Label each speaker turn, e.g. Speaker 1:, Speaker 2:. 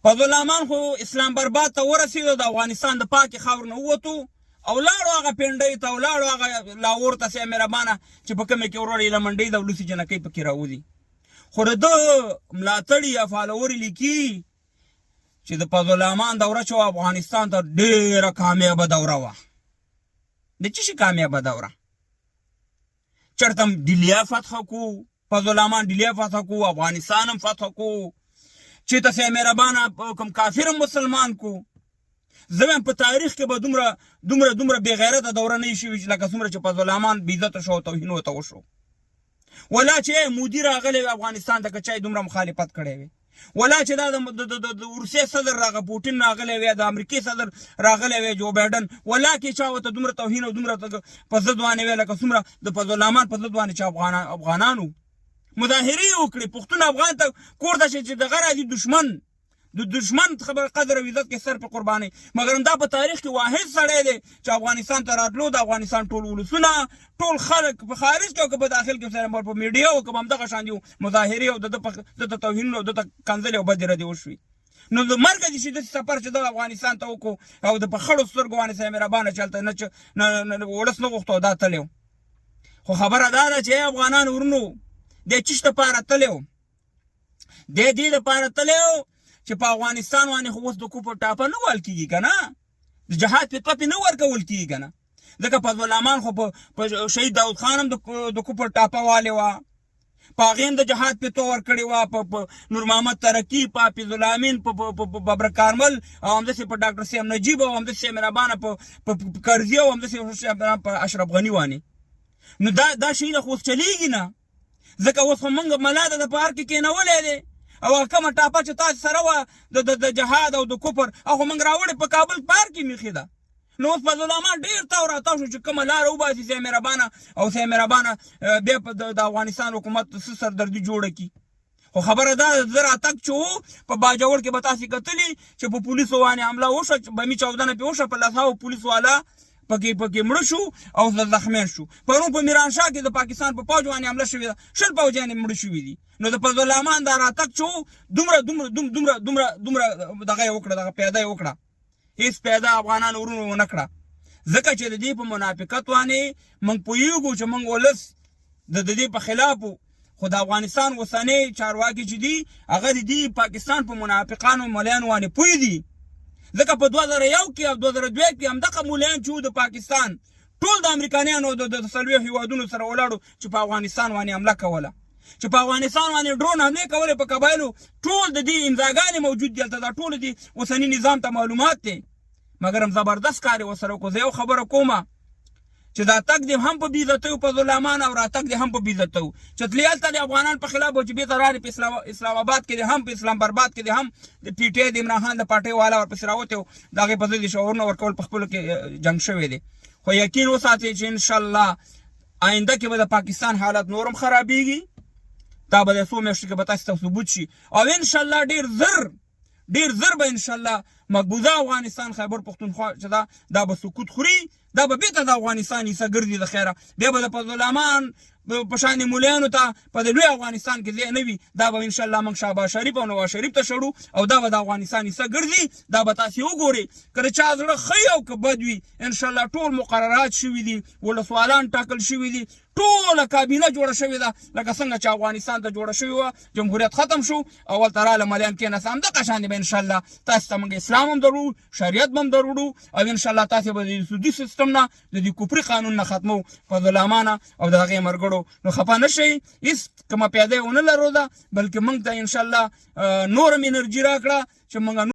Speaker 1: فضل الرحمن خو اسلام برباد ته ورسېدو، د افغانستان د پاکې خاورې نه ووتو او لاړو هغه پنډۍ ته او لاړو هغه لاهور ته سي مهربانه چې په کومې کې ورور ایله منډۍ ده او لوسې جنکۍ پکې راوځي. خو د ده ملاتړي یا فالوورې لیکي چې د فضل الرحمن دوره چې افغانستان ته ډېره کامیابه دوره وه. د څه شي کامیابه دوره؟ چېرته هم ډیلیا فتح کو، فضل الرحمن ډیلیا فتح کو، افغانستان هم فتح کو، چې ته سي مهربانه کوم کافر مسلمان کو. زه وایم په تاریخ کې به دومره بې غیرته دوره نه وي شوې لکه څومره چې فضل الرحمن بې عزته شو او توهین ورته وشو. ولا چې مودي راغلی وي افغانستان ته که چا دومره مخالفت کړی وي، ولا چې دا د روسیې صدر راغی پوټین راغلی وي، د امریکې صدر راغلی وي جو بایډن، ولا کې چا ورته دومره توهین او دومره په ضد باندې وی لکه څومره د فضل الرحمن په ضد باندې چې افغانانو مظاهرې وکړي. پښتون افغان ته کور ته چې دغه راځي د دشمن خبر قدر او عزت کې سر په قرباني. مګر دا په تاریخ کې واحد سړی دی چې افغانستان ته راتلو، د افغانستان ټول ولسونه ټول خلک په خارج کې او که په داخل کې سره په میډیا او که همدغه شان دي مظاهرې او د توهین او د کنځلې او بدې ردې وشوي. نو د مرګ دې شي داسې سفر چې د افغانستان ته وکړو او د په خړو سترګو باندې سره مهربانه چلته نه ولس نه غوښتو دا تللی و. خو خبره دا ده چې افغانان ورونو د چیش دپاره تللی و، د دې دپاره تللی و چې په افغانستان باندې خو اوس د کوپر ټاپه نه وال کېږي که نه، د جهاد فتوا پې نه ورکول کېږي که نه. ځکه فضل الرحمن خو په شهید داود خان هم د کوپر ټاپه والې وه، په هغې هم د جهاد فتوا ورکړې وه، په نور محمد ترکي، په حافظ الامین، په ببر کارمل او همداسې په ډاکټر سیم نجیب او همداسې مهربانه په کرزي او همداسې په اشرف غني وانې. نو دا شیونه خو اوس چلیږي نه، ځکه اوس خو موږ ملا ده د په هر کې کېنولی دی او کومه ټاپه چې تاسو سره وه د جهاد او د کفر هغه موږ راوړې په کابل پارک کې میخې ده. نو اوس فضل الرحمن ډېر تاو راتاو شو چې کومه لاره وباسي سي مهربانه او سي مهربانه بیا د افغانستان حکومت څه سردردي جوړه کړي. خو خبره دا زه راتګ چې و په باجوړ کې به تاسې کتلي چې په پولیسو باندې حمله وشوه، بمي چاودنه پرې وشوه، په لسهاوو پولیس والا پکې مړه شو او زخمیان شو. پرون په میرانشاه کې د پاکستان په پوځ باندې حمله شوې ده، 20 پوځیان یې مړه شوي دي. نو د فضل الرحمن دا راتګ چې و دومره دغه یې وکړه، دغه پیاده یې وکړه، هېڅ پیاده افغانانو ورونو ونه کړه. ځکه چې د دې په منافقت باندې موږ پوهېږو چې موږ ولس د دې په خلاف وو. خو د افغانستان اوسنۍ چارواکي چې دي هغه د دې پاکستان په منافقانو ملیانو باندې پوه دي. ځکه په 2001 کې او 2002 کې همدغه مولیان چې د پاکستان ټول د امریکایانو د څلوېښتو هېوادونو سره ولاړو چې په افغانستان باندې حمله کوله، چې په افغانستان باندې ډرون حملې کولې په قبایلو، ټول د دې امضاګانې موجود دي هلته، دا ټول د اوسني نظام ته معلومات دی. مګر هم زبردست کار یې ورسره وکړو. زه یو خبره کومه چې دا تګ دې هم په بېعزتۍ و فضل الرحمن او راتګ دې هم په بېعزتۍ و، چې تلې هلته د افغانان په خلاف و چې بېرته راغلې په اسلام آباد کې دې هم په اسلام برباد کې دې هم د پي ټي آی د عمران خان د پارټۍ والا ورپسې راوتی و، د هغې په ضد یې شعارونه ورکول په خپلو کې جنګ شوی دی. خو یقین وساتئ چې انشاءالله آینده کې به د پاکستان حالت نور هم خرابېږي، دا به د څو میاشتو کې به تاسو ته ثبوت شي او انشاءالله ډېر زر به انشاءالله مقبوضه افغانستان خیبر پښتونخوا چې دا به سقوط خوري، دا به بېرته د افغانستان حصه ګرځي د خیره. بیا به د فضل الرحمن په شان مولیانو ته په د لوی افغانستان کې ځای نه وي. دا به انشاءالله موږ شهباز شریف او نواز شریف ته شړو او دا به د افغانستان حصه ګرځي. دا به تاسې وګورئ، که د چا زړه ښه او که بد وي، انشاءالله ټول مقررات شوي دي، ولسوالان ټاکل شوي دي، ټوله کابینه جوړه شوې ده لکه څنګه چې افغانستان ته جوړه شوې وه، جمهوریت ختم شو او هلته راله ملیان کېناست. همدغه شانې به انشاءالله تاسو ته موږ اسلام هم دروړو، شریعت به هم دروړو او انشاءالله تاسې به د سودي سیستم نه، د دې کفري قانون نه ختمو فضل الرحمن او د هغې ملګرو. نو خفه نه شئ، هېڅ کومه پیاده یې ونه لرو ده، بلکې موږ ته انشاءالله نور هم انرژي راکړه چې موږ